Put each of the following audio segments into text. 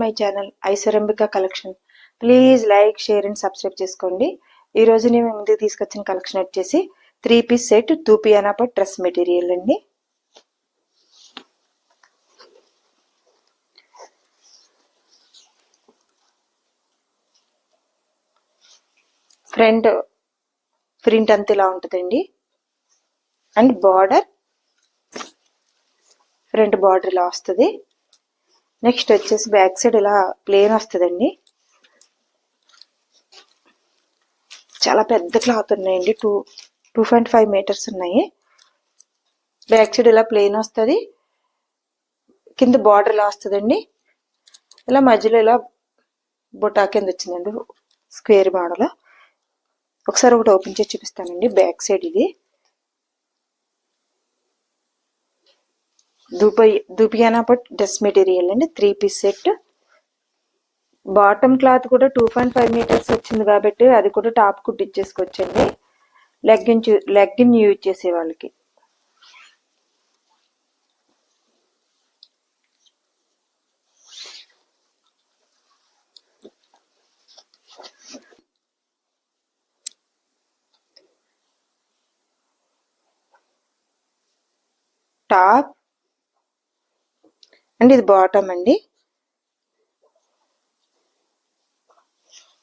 My channel Aishwaryambika collection. Please like, share and subscribe చేసుకోండి. ఈ రోజు నేను ముందుకు తీసుకొచ్చిన కలెక్షన్ వచ్చేసి 3 పీస్ సెట్ తూపియానా పట్ డ్రెస్ మెటీరియల్ అండి. ఫ్రంట్ ప్రింట్ అంతా ఇలా ఉంటుందండి. అండ్ బార్డర్ ఫ్రంట్ బార్డర్ ఇలా వస్తుంది. నెక్స్ట్ వచ్చేసి బ్యాక్ సైడ్ ఇలా ప్లేన్ వస్తుందండి. చాలా పెద్ద క్లాత్ ఉన్నాయండి. 2.5 మీటర్స్ ఉన్నాయి. బ్యాక్ సైడ్ ఇలా ప్లేన్ వస్తుంది. కింద బార్డర్ ఇలా వస్తుందండి. ఇలా మధ్యలో ఇలా బుటా కింద వచ్చిందండి, స్క్వేర్ మోడల్. ఒకసారి ఒకటి ఓపెన్ చేసి చూపిస్తానండి. బ్యాక్ సైడ్ ఇది దూపియానా పట్ డ్రెస్ మెటీరియల్ అండి. 3 పీస్ సెట్. బాటమ్ క్లాత్ కూడా 2.5 మీటర్స్ వచ్చింది కాబట్టి అది కూడా టాప్ కుట్టించేసుకోవచ్చండి. లెగ్గిన్ యూజ్ చేసే వాళ్ళకి. టాప్ అండ్ ఇది బాటమ్ అండి.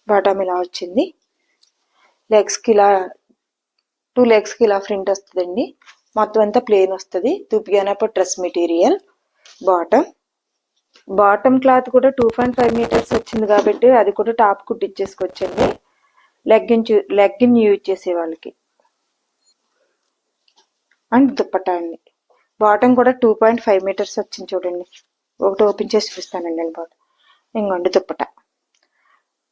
బాటమ్ ఇలా వచ్చింది. లెగ్స్కి ఇలా 2 లెగ్స్కి ఇలా ఫ్రంట్ వస్తుందండి. మొత్తం అంతా ప్లేన్ వస్తుంది. దూపియానా పట్ డ్రెస్ మెటీరియల్. బాటమ్ క్లాత్ కూడా 2.5 మీటర్స్ వచ్చింది కాబట్టి అది కూడా టాప్ కుట్టించేసుకోవచ్చండి, లెగ్గిన్ యూజ్ చేసే వాళ్ళకి. అండ్ దుప్పటా అండి. బాటమ్ కూడా 2.5 మీటర్స్ వచ్చింది చూడండి. ఒకటి ఓపెన్ చేసి చూపిస్తానండి. నేను బాటమ్ ఇంకోండి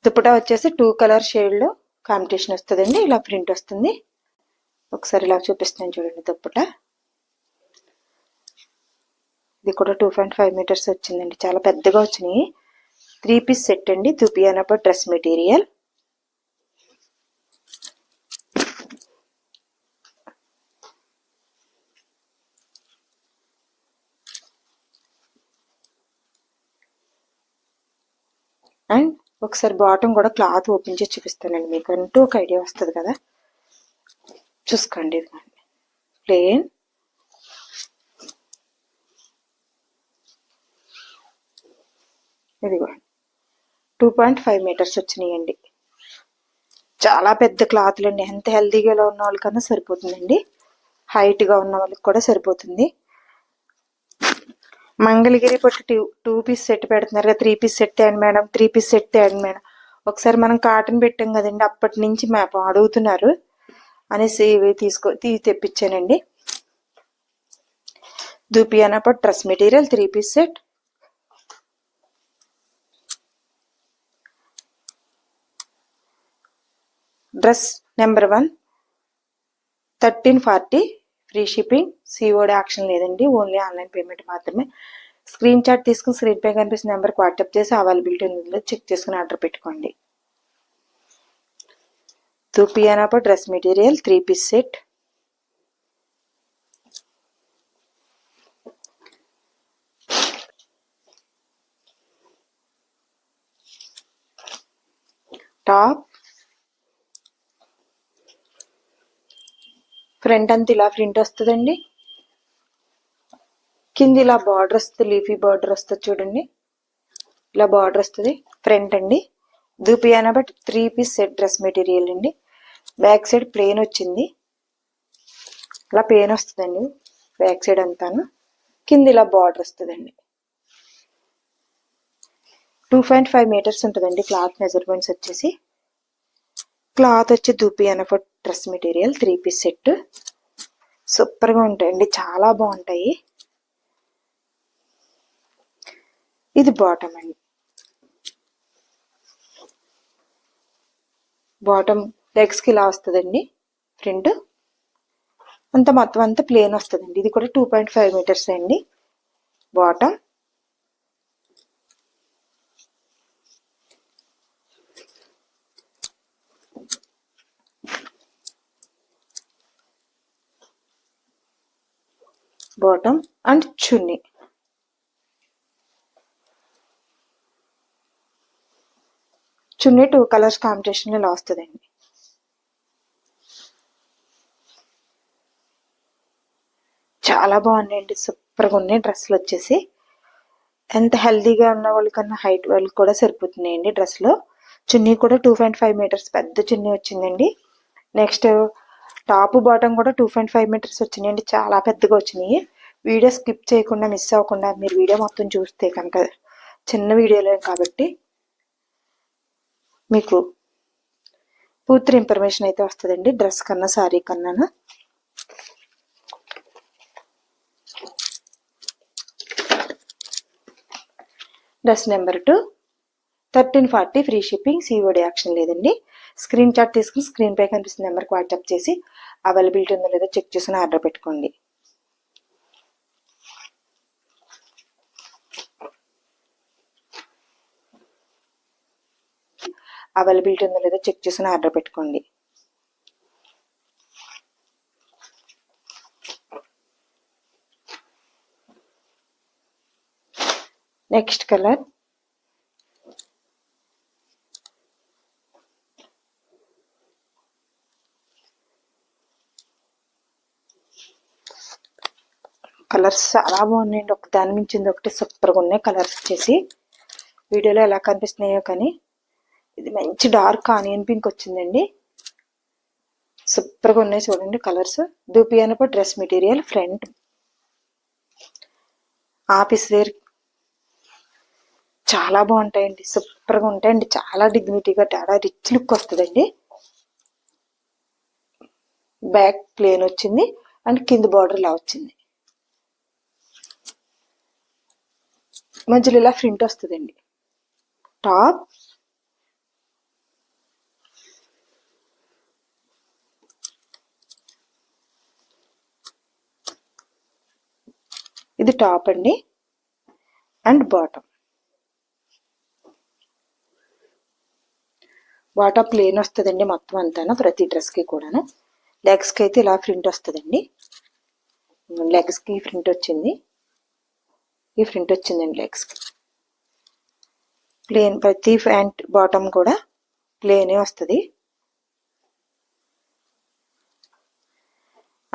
దుప్పటా వచ్చేసి 2 కలర్ షేడ్లో కాంబినేషన్ వస్తుందండి. ఇలా ప్రింట్ వస్తుంది. ఒకసారి ఇలా చూపిస్తాను చూడండి దుప్పటా. ఇది కూడా 2.5 మీటర్స్ వచ్చిందండి. చాలా పెద్దగా వచ్చినాయి. 3 పీస్ సెట్ అండి. దూపియానా పట్ డ్రెస్ మెటీరియల్. అండ్ ఒకసారి బాటమ్ కూడా క్లాత్ ఓపెన్ చేసి చూపిస్తానండి. మీకు అంటూ ఒక ఐడియా వస్తుంది కదా. చూసుకోండి. ఇది ప్లేన్. ఇదిగో 2.5 మీటర్స్ వచ్చినాయండి. చాలా పెద్ద క్లాత్లు అండి. ఎంత హెల్తీగా ఉన్న వాళ్ళకన్నా సరిపోతుందండి. హైట్గా ఉన్న వాళ్ళకి కూడా సరిపోతుంది. మంగళగిరి పట్టు 2 పీస్ సెట్ పెడుతున్నారు కదా. 3 పీస్ సెట్ తేండి మేడం, 3 పీస్ సెట్ తేండి మేడం. ఒకసారి మనం కాటన్ పెట్టాం కదండి, అప్పటి నుంచి మ్యాప్ అడుగుతున్నారు అనేసి ఇవి తెప్పించానండి. దూపియానా పట్ dress material 3 piece set. Dress number 1 1340. Free shipping. COD option లేదండి, ఓన్లీ ఆన్లైన్ పేమెంట్ మాత్రమే. స్క్రీన్ షాట్ తీసుకుని స్క్రీన్ పై కనిపిస్తున్న నెంబర్కి వాట్సాప్ చేసి అవైలబిలిటీ ఉందో చెక్ చేసుకుని ఆర్డర్ పెట్టుకోండి. దూపియానా పట్ dress material 3 piece set. Top front అంతా ఇలా ప్రింట్ వస్తుందండి. కింద ఇలా బార్డర్ వస్తుంది, లీఫీ బార్డర్ వస్తుంది చూడండి. ఇలా బార్డర్ వస్తుంది. ఫ్రంట్ అండి. దూపియానా పట్ 3 పీస్ సెట్ డ్రెస్ మెటీరియల్ అండి. బ్యాక్ సైడ్ ప్లెయిన్ వచ్చింది. ఇలా ప్లెయిన్ వస్తుందండి బ్యాక్ సైడ్ అంతాను. కింద ఇలా బార్డర్ వస్తుందండి. 2.5 మీటర్స్ ఉంటుందండి క్లాత్ మెజర్మెంట్స్ వచ్చేసి. క్లాత్ వచ్చి దూపియానా పట్ డ్రెస్ మెటీరియల్ 3 పీస్ సెట్. సూపర్గా ఉంటాయండి, చాలా బాగుంటాయి. ఇది బాటమ్ అండి. బాటమ్ లెగ్స్కి ఇలా వస్తుందండి. ఫ్రంట్ అంతా మొత్తం అంతా ప్లేన్ వస్తుందండి. ఇది కూడా 2.5 మీటర్స్ అండి bottom. Bottom and chunni. Chunni 2 colours combination ఇలా వస్తుందండి. చాలా బాగున్నాయండి, సూపర్గా ఉన్నాయి డ్రెస్సులు వచ్చేసి. ఎంత హెల్దీగా ఉన్న వాళ్ళకన్నా హైట్ వాళ్ళకి కూడా సరిపోతున్నాయండి డ్రెస్లో. చున్నీ కూడా 2.5 మీటర్స్ పెద్ద చున్నీ వచ్చిందండి. నెక్స్ట్ టాప్ బాటమ్ కూడా 2.5 మీటర్స్ వచ్చినాయండి, చాలా పెద్దగా వచ్చినాయి. వీడియో స్కిప్ చేయకుండా మిస్ అవ్వకుండా మీరు వీడియో మొత్తం చూస్తే కనుక, చిన్న వీడియోలే కాబట్టి మీకు పూర్తి ఇన్ఫర్మేషన్ అయితే వస్తుందండి డ్రెస్ కన్నా శారీ కన్నా. Dress number 2 1340 free shipping, COD action లేదండి. స్క్రీన్ షాట్ తీసుకుని స్క్రీన్ పై కనిపిస్తున్న నెంబర్కి వాట్సాప్ చేసి అవైలబిలిటీ ఉందో లేదో చెక్ చేసుకుని ఆర్డర్ పెట్టుకోండి. అవైలబిలిటీ ఉందో లేదో చెక్ చేసుకుని ఆర్డర్ పెట్టుకోండి. నెక్స్ట్ కలర్ కలర్స్ చాలా బాగున్నాయండి, ఒక దాని మించింది ఒకటి సూపర్గా ఉన్నాయి కలర్స్ వచ్చేసి. వీడియోలో ఎలా కనిపిస్తున్నాయో కానీ ఇది మంచి డార్క్ ఆనియన్ పింక్ వచ్చిందండి, సూపర్గా ఉన్నాయి చూడండి కలర్స్. దూపియానపు dress material, front office wear చాలా బాగుంటాయండి, సూపర్గా ఉంటాయండి, చాలా డిగ్నిటీగా చాలా రిచ్ లుక్ వస్తుందండి. బ్యాక్ ప్లేన్ వచ్చింది అండ్ కింద బార్డర్ ఇలా వచ్చింది, మధ్యలో ఇలా ప్రింట్ వస్తుందండి. టాప్ ఇది టాప్ అండి అండ్ బాటమ్ ప్లేన్ వస్తుందండి మొత్తం అంతాను, ప్రతి డ్రెస్కి కూడాను. లెగ్స్కి అయితే ఇలా ప్రింట్ వస్తుందండి, లెగ్స్కి ప్రింట్ వచ్చింది, ఈ ప్రింట్ వచ్చిందండి లెగ్స్కి. ప్లేన్ ప్రతి ప్యాంట్ బాటమ్ కూడా ప్లేనే వస్తుంది.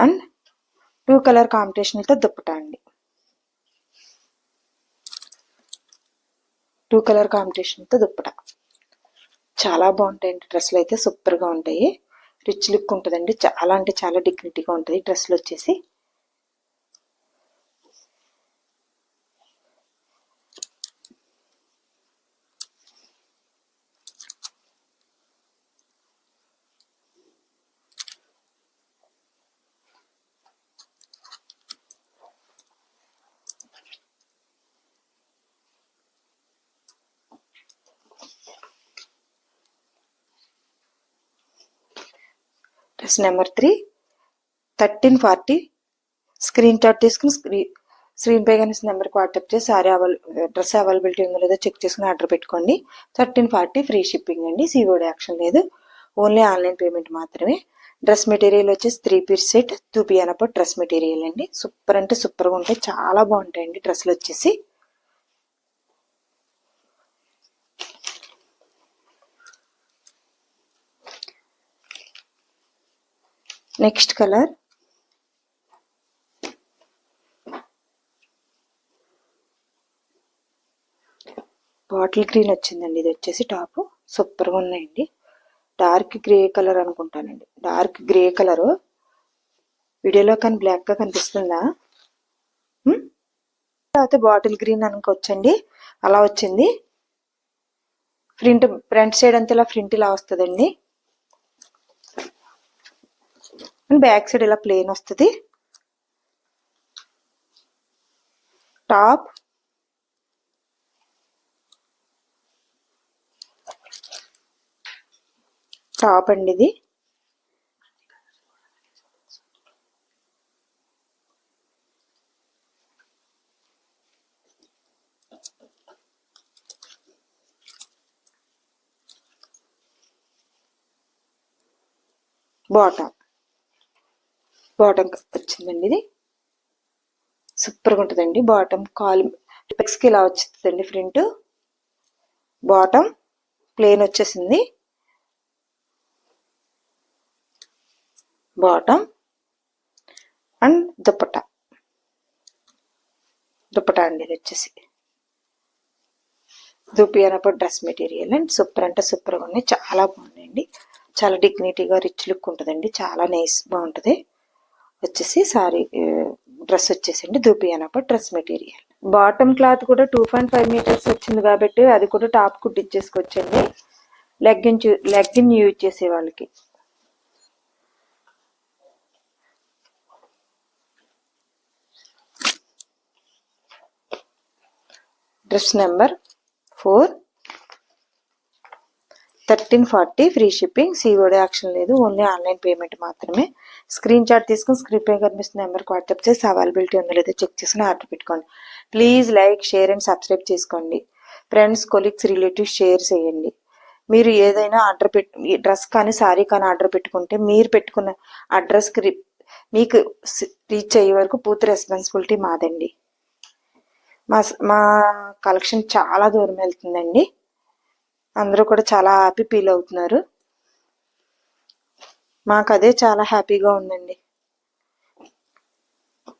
అండ్ 2 కలర్ కాంబినేషన్తో దుప్పటా అండి, 2 కలర్ కాంబినేషన్తో దుప్పటా. చాలా బాగుంటాయండి డ్రెస్సులు అయితే, సూపర్గా ఉంటాయి, రిచ్ లుక్ ఉంటుందండి, చాలా అంటే చాలా డిగ్నిటీగా ఉంటుంది డ్రెస్సులు వచ్చేసి. డ్రెస్ నెంబర్ 3 1340 స్క్రీన్ షాట్ తీసుకుని స్క్రీన్ పై కనిపిస్తున్న నెంబర్కి వాట్సాప్ చేసి డ్రెస్ అవైలబిలిటీ ఉందో లేదో చెక్ చేసుకుని ఆర్డర్ పెట్టుకోండి. 1340 ఫ్రీ షిప్పింగ్ అండి, COD యాక్షన్ లేదు, ఓన్లీ ఆన్లైన్ పేమెంట్ మాత్రమే. డ్రెస్ మెటీరియల్ వచ్చేసి 3 పీస్ సెట్, దూపియానపు డ్రెస్ మెటీరియల్ అండి, సూపర్ అంటే సూపర్గా ఉంటాయి, చాలా బాగుంటాయండి డ్రెస్సులు వచ్చేసి. నెక్స్ట్ కలర్ బాటిల్ గ్రీన్ వచ్చిందండి, ఇది వచ్చేసి టాప్, సూపర్గా ఉన్నాయండి. డార్క్ గ్రే కలర్ అనుకుంటానండి, డార్క్ గ్రే కలరు. వీడియోలో కానీ బ్లాక్గా కనిపిస్తుందా? తర్వాత బాటిల్ గ్రీన్ అనుకోవచ్చండి, అలా వచ్చింది. ఫ్రంట్ సైడ్ అంతా ఇలా ప్రింట్ ఇలా వస్తుందండి, బ్యాక్ సైడ్ ఇలా ప్లేన్ వస్తుంది. టాప్ అండి, ఇది బాటమ్ వచ్చిందండి, ఇది సూపర్గా ఉంటుందండి. బాటమ్ కాల్ పెక్స్కి ఇలా వచ్చిందండి, ఫ్రంట్ బాటమ్ ప్లెయిన్ వచ్చేసింది. బాటమ్ అండ్ దుపట్టా అండి. ఇది వచ్చేసి దూపియానప్పుడు డ్రెస్ మెటీరియల్ అండ్ సూపర్ అంటే సూపర్గా ఉన్నాయి. చాలా బాగున్నాయండి. చాలా డిగ్నిటీగా రిచ్ లుక్ ఉంటుందండి. చాలా నైస్ బాగుంటుంది. వచ్చేసి సారీ డ్రెస్ వచ్చేసండి దూపియానప్పుడు డ్రెస్ మెటీరియల్. బాటమ్ క్లాత్ కూడా 2.5 మీటర్స్ వచ్చింది కాబట్టి అది కూడా టాప్ కుట్టించేసుకోవచ్చండి. లెగ్గిన్ యూజ్ చేసే వాళ్ళకి. Dress number 4 1340 free shipping. COD action లేదు, ఓన్లీ ఆన్లైన్ పేమెంట్ మాత్రమే. స్క్రీన్ షాట్ తీసుకుని స్క్రీన్ పై కనిపిస్తున్న నెంబర్కి వాట్సాప్ చేసి అవైలబిలిటీ ఉందో లేదో చెక్ చేసుకుని ఆర్డర్ పెట్టుకోండి. Please like, share and subscribe చేసుకోండి. ఫ్రెండ్స్, కొలీగ్స్, రిలేటివ్స్ షేర్ చేయండి. మీరు ఏదైనా ఆర్డర్ డ్రెస్ కానీ శారీ కానీ ఆర్డర్ పెట్టుకుంటే మీరు పెట్టుకున్న అడ్రస్కి మీకు రీచ్ అయ్యే వరకు పూర్తి రెస్పాన్సిబిలిటీ మాదండి. మా కలెక్షన్ చాలా దూరం వెళ్తుందండి. అందరూ కూడా చాలా హ్యాపీ ఫీల్ అవుతున్నారు. మాకు అదే చాలా హ్యాపీగా ఉందండి.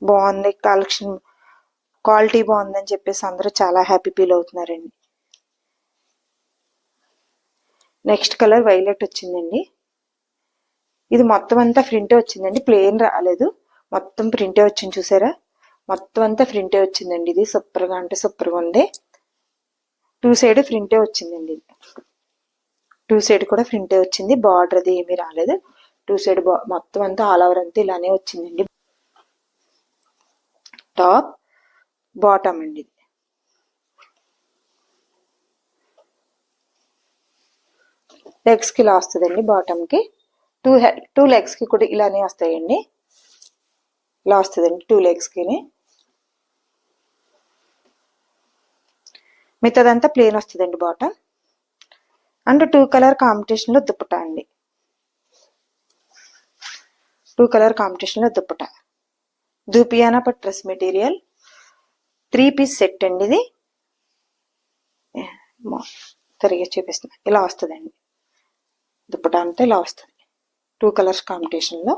బాగుంది కలెక్షన్, క్వాలిటీ బాగుందని చెప్పేసి అందరూ చాలా హ్యాపీ ఫీల్ అవుతున్నారండి. నెక్స్ట్ కలర్ వైలెట్ వచ్చిందండి. ఇది మొత్తం అంతా ప్రింటే వచ్చిందండి, ప్లెయిన్ రాలేదు. మొత్తం ప్రింటే వచ్చింది, చూసారా? మొత్తం అంతా ప్రింటే వచ్చిందండి. ఇది సూపర్గా అంటే సూపర్గా ఉంది. 2 సైడ్ ప్రింటే వచ్చిందండి. 2 సైడ్ కూడా ప్రింటే వచ్చింది. బార్డర్ అది ఏమీ రాలేదు. 2 సైడ్ మొత్తం అంతా ఆల్ ఓవర్ అంతా ఇలానే వచ్చిందండి. టాప్ బాటమ్ అండి. లెగ్స్ కి ఇలా వస్తుందండి. బాటమ్ కి 2 లెగ్స్ కి కూడా ఇలానే వస్తాయండి. ఇలా వస్తుందండి 2 లెగ్స్ కి. మిగతాదంతా ప్లెయిన్ వస్తుందండి బాటమ్. అండ్ 2 కలర్ కాంబినేషన్ లో దుపట్టా అండి. 2 కలర్ కాంబినేషన్ లో దుపట్టా. దూపియానా పట్ డ్రెస్ మెటీరియల్ 3 పీస్ సెట్ అండి. ఇది సరిగా చూపిస్తున్నా. ఇలా వస్తుందండి దుపట్టా అంతా, ఇలా వస్తుంది 2 కలర్స్ కాంబినేషన్ లో.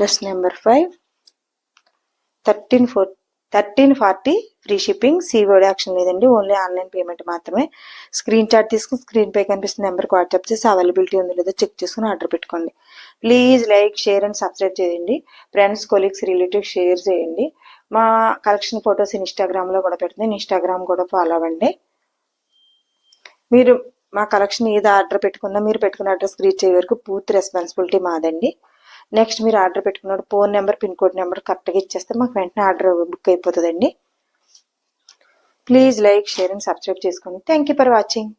Dress number 5 1340 free shipping. COD option లేదండి, ఓన్లీ ఆన్లైన్ పేమెంట్ మాత్రమే. స్క్రీన్ షాట్ తీసుకుని స్క్రీన్ పై కనిపిస్తున్న నెంబర్కి వాట్సాప్ చేసి అవైలబిలిటీ ఉందో లేదో చెక్ చేసుకుని ఆర్డర్ పెట్టుకోండి. Please like, share and subscribe చేయండి. ఫ్రెండ్స్, కొలీగ్స్, రిలేటివ్స్ షేర్ చేయండి. మా కలెక్షన్ ఫొటోస్ ఇన్స్టాగ్రామ్లో కూడా పెడుతుంది, ఇన్స్టాగ్రామ్ కూడా ఫాలో అవ్వండి. మీరు మా కలెక్షన్ ఏది ఆర్డర్ పెట్టుకున్నా మీరు పెట్టుకున్న అడ్రస్కి రీచ్ అయ్యే వరకు పూర్తి రెస్పాన్సిబిలిటీ మాదండి. నెక్స్ట్ మీరు ఆర్డర్ పెట్టుకున్నప్పుడు phone number, pin code number కరెక్ట్గా ఇచ్చేస్తే మాకు వెంటనే ఆర్డర్ బుక్ అయిపోతుందండి. Please like, share and subscribe చేసుకోండి. Thank you for watching.